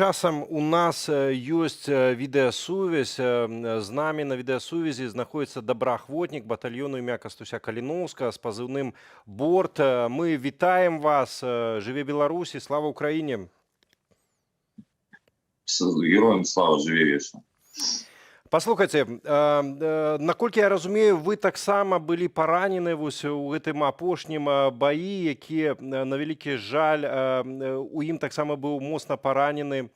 Часам у нас ёсць відэасувязь. З намі на відэасувязі знаходзіцца добраахвотнік батальёну імя Кастуся Каліноўска з пазыўным «Борт». Мы вітаем вас. Жыве Беларусь і слава Украіне. Героям слава, жыве вечна. Паслухайце, наколькі я разумею, вы таксама былі паранены вось у гэтым апошнім баі, які, на вялікі жаль, у ім таксама быў моцна паранены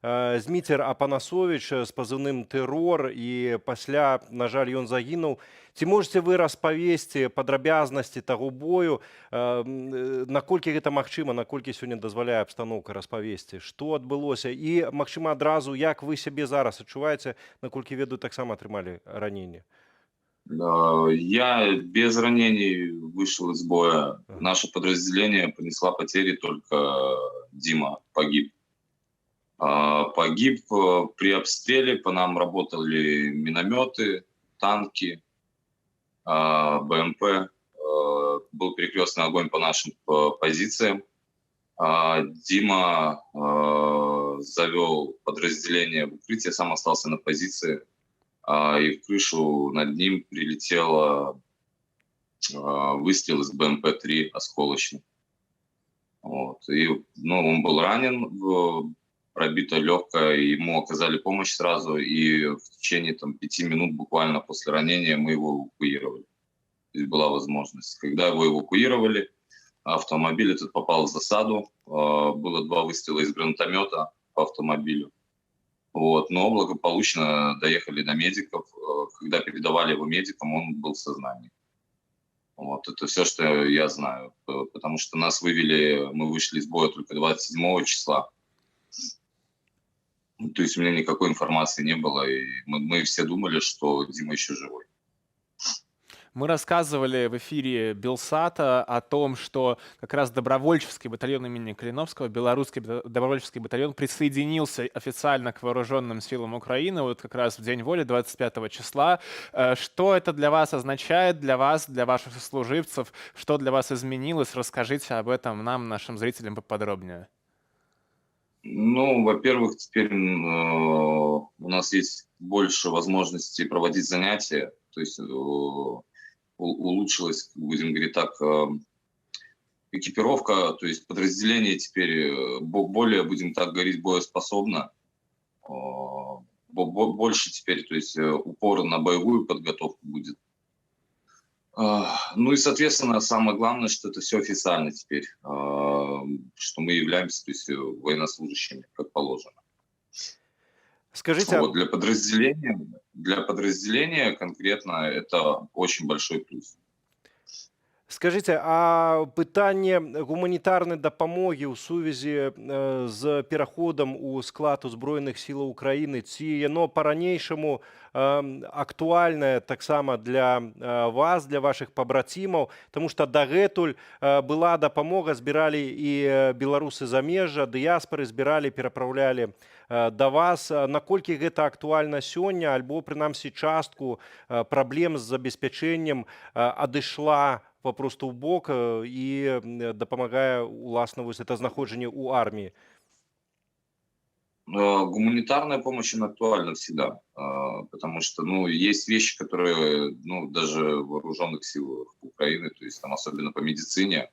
Зміцер Апанасович з пазыўным «Тэрор», і пасля, на жаль, ён загінуў. Ці можаце вы распавесці падрабязнасці таго бою, наколькі гэта магчыма, наколькі сёння дазваляе абстаноўка распавесці, што адбылося? І, магчыма, адразу, як вы сябе зараз адчуваеце, наколькі ведаю, таксама атрымалі раненне? Я без ранений вышел из боя. Наше подразделение понесла потери, только Дима погиб. Погиб при обстреле, по нам работали минометы, танки, БМП. Был перекрестный огонь по нашим позициям. Дима завел подразделение в укрытие, сам остался на позиции. И в крышу над ним прилетел выстрел из БМП-3 осколочный. Вот. И, он был ранен, пробито легкое, ему оказали помощь сразу, и в течение 5 минут буквально после ранения мы его эвакуировали. То есть была возможность. Когда его эвакуировали, автомобиль этот попал в засаду, было 2 выстрела из гранатомета по автомобилю. Вот. Но благополучно доехали до медиков. Когда передавали его медикам, он был в сознании. Вот. Это все, что я знаю. Потому что нас вывели, мы вышли из боя только 27 числа. То есть у меня никакой информации не было, и мы все думали, что Дима еще живой. Мы рассказывали в эфире Белсата о том, что как раз добровольческий батальон имени Калиновского, белорусский добровольческий батальон, присоединился официально к вооруженным силам Украины, вот как раз в День воли, 25 числа. Что это для вас означает, для вас, для ваших сослуживцев? Что для вас изменилось? Расскажите об этом нам, нашим зрителям, поподробнее. Во-первых, теперь у нас есть больше возможностей проводить занятия, то есть улучшилась, будем говорить так, экипировка, то есть подразделение теперь более, будем так говорить, боеспособно, больше теперь, то есть упор на боевую подготовку будет. И, соответственно, самое главное, что это все официально теперь, что мы являемся, то есть, военнослужащими, как положено. Скажите, вот, для подразделения конкретно это очень большой плюс. Скажите, а пытанне гуманітарнай дапамогі ў сувязі з пераходам у склад узброеных сілаў Украіны, ці яно па-ранейшаму актуальнае таксама для вас, для вашых пабрацімаў, тому што дагэтуль была дапамога, збіралі і беларусы замежжа, дыяспары збіралі, перапраўлялі да вас. Наколькі гэта актуальна сёння, альбо прынамсі частку праблем з забеспячэннем адышла попросту в бок и допомагає, уласне, ось это знаходження у армии? Гуманитарная помощь, она актуальна всегда, потому что, есть вещи, которые, даже в вооруженных силах Украины, то есть там особенно по медицине,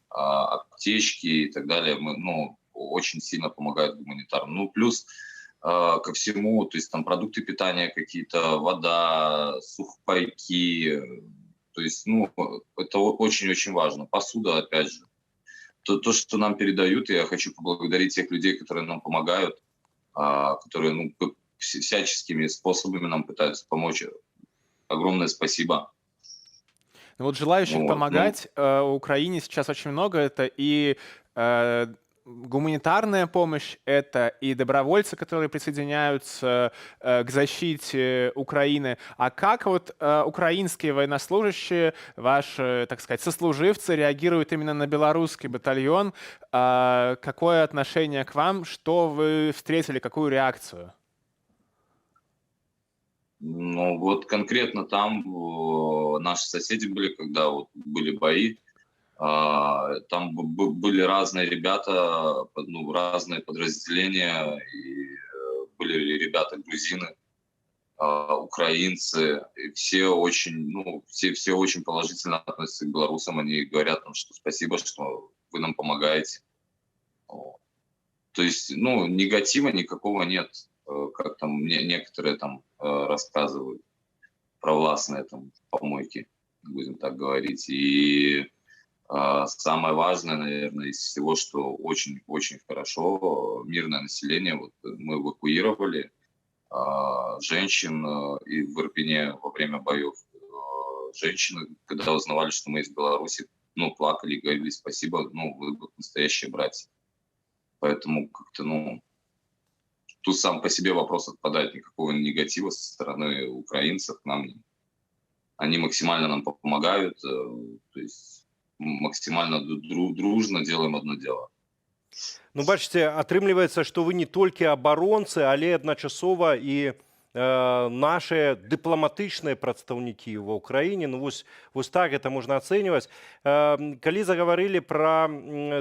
аптечки и так далее, очень сильно помогают гуманитарно. Плюс ко всему, то есть там продукты питания какие-то, вода, сухпайки. То есть, это очень-очень важно. Посуда, опять же. То, что нам передают, я хочу поблагодарить тех людей, которые нам помогают, которые всяческими способами нам пытаются помочь. Огромное спасибо. Вот желающих помогать в Украине сейчас очень много. Это и гуманитарная помощь, это и добровольцы, которые присоединяются к защите Украины. А как украинские военнослужащие, ваши, так сказать, сослуживцы реагируют именно на белорусский батальон? Какое отношение к вам? Что вы встретили? Какую реакцию? Конкретно там наши соседи были, когда были бои. Там были разные ребята, ну, разные подразделения, и были ребята грузины, украинцы, и все очень, ну, все очень положительно относятся к белорусам, они говорят нам, что спасибо, что вы нам помогаете. Вот. То есть, ну, негатива никакого нет, как там мне некоторые там рассказывают, провластные там помойки, будем так говорить. И самое важное, наверное, из всего, что очень-очень хорошо, мирное население, вот мы эвакуировали женщин и в Ирпене во время боев. Женщины, когда узнавали, что мы из Беларуси, ну, плакали, говорили спасибо, ну, вы настоящие братья. Поэтому как-то, ну, тут сам по себе вопрос отпадает, никакого негатива со стороны украинцев к нам. Они максимально нам помогают, то есть максимально дружно делаем одно дело. Ну, бачите, атрымліваецца, што вы не толькі абаронцы, але адначасова і наши дыпламатычныя прадстаўнікі ва ўкраіне. Ну вось так гэта можна ацэньваць. Калі загаварылі пра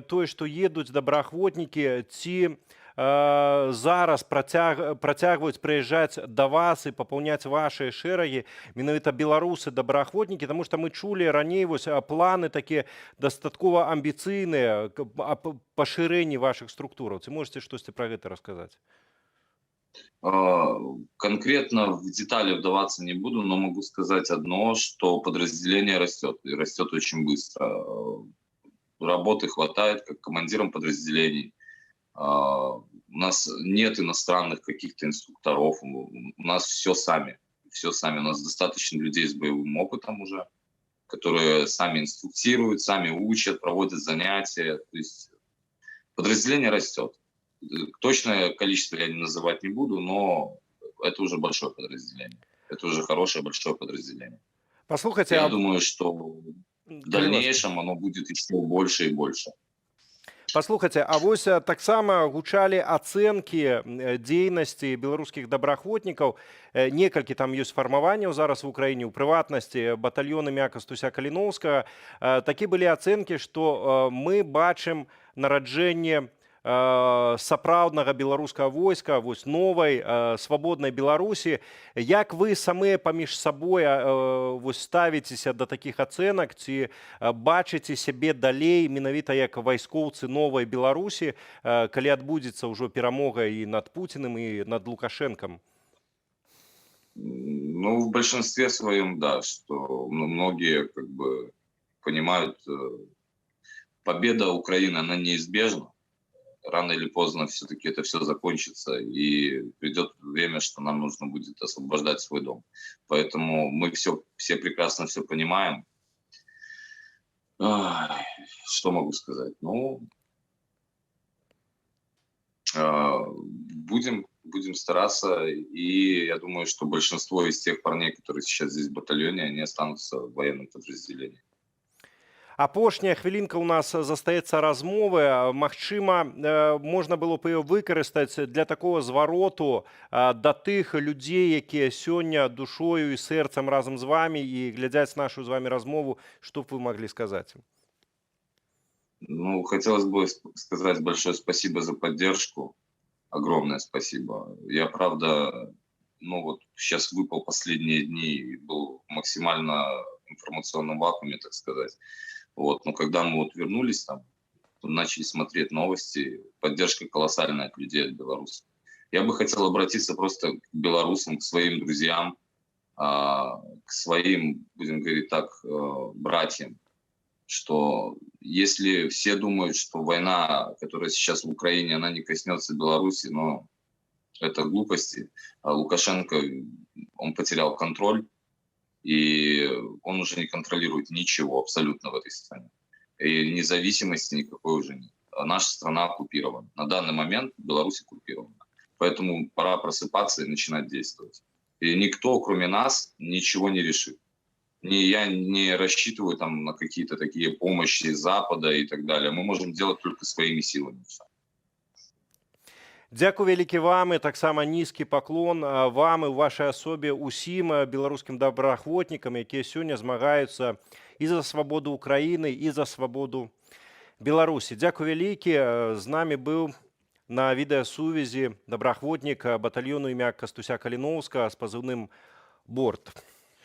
тое, што едуць добраахвотнікі, ці зараз працягваюць прыязджаць да вас і папаўняць вашыя шэрагі менавіта беларусы добраахвотнікі, таму што мы чулі раней вось планы такія дастаткова амбіцыйныя пашырэнні вашых структураў. Ці можете штосьці пра гэта расказаць? Конкретно в детали вдаваться не буду, но могу сказать одно, что подразделение растет, и растет очень быстро. Работы хватает как командирам подразделений. У нас нет иностранных каких-то инструкторов, у нас все сами. У нас достаточно людей с боевым опытом уже, которые сами инструктируют, сами учат, проводят занятия. То есть подразделение растет. Точное количество я называть не буду, но это уже большое подразделение. Это уже хорошее большое подразделение. Послухайте, я думаю, что в дальнейшем оно будет еще больше и больше. Паслухайце, а вось таксама гучалі ацэнкі дзейнасці беларускіх добраахвотнікаў. Некалькі там ёсць фармаванняў зараз в Украіне, у прыватнасці батальёны Мякастуся Каліноўскага. Такі былі ацэнкі, што мы бачым нараджэнне сапраўднага беларускага войска, вось новай свабоднай Беларусі. Як вы самыя паміж сабой вось ставіцеся да такіх ацэнак, ці бачыце сябе далей менавіта як вайскоўцы новай Беларусі, калі адбудзецца ўжо перамога і над Путиным, і над Лукашенком? Ну, в большинстве своем, да, что многие как бы понимают, победа Украины, она неизбежна. Рано или поздно все-таки это все закончится, и придет время, что нам нужно будет освобождать свой дом. Поэтому мы все прекрасно все понимаем. Что могу сказать? Ну, будем стараться, и я думаю, что большинство из тех парней, которые сейчас здесь в батальоне, они останутся в военном подразделении. Апошняя хвілінка у нас застаецца размовы. Магчыма, можна было б ее выкарыстаць для такого звароту да тых людзей, якія сёння душою і сэрцам разам з вами і глядзяць нашу з вами размову. Што б вы маглі сказаць? Ну, хотелось бы сказать большое спасибо за поддержку. Огромное спасибо. Я, правда, ну вот сейчас выпал последние дни и был максимально в информационном вакууме, так сказать. Вот, но когда мы вот вернулись там, начали смотреть новости, поддержка колоссальная от людей, от белорусов. Я бы хотел обратиться просто к белорусам, к своим друзьям, к своим, будем говорить так, братьям, что если все думают, что война, которая сейчас в Украине, она не коснется Беларуси, но это глупости. Лукашенко, он потерял контроль, и он уже не контролирует ничего абсолютно в этой стране. И независимости никакой уже нет. Наша страна оккупирована. На данный момент Беларусь оккупирована. Поэтому пора просыпаться и начинать действовать. И никто, кроме нас, ничего не решит. Я не рассчитываю там на какие-то такие помощи Запада и так далее. Мы можем делать только своими силами. Дзякуй вялікі вам і таксама нізкі паклон вам і ў вашай асобе ўсім беларускім добраахвотнікам, якія сёння змагаюцца і за свабоду Украіны, і за свабоду Беларусі. Дзякуй вялікі. З намі быў на відэасувязі добраахвотнік батальёну імя Кастуся Каліноўска з пазыўным «Борт».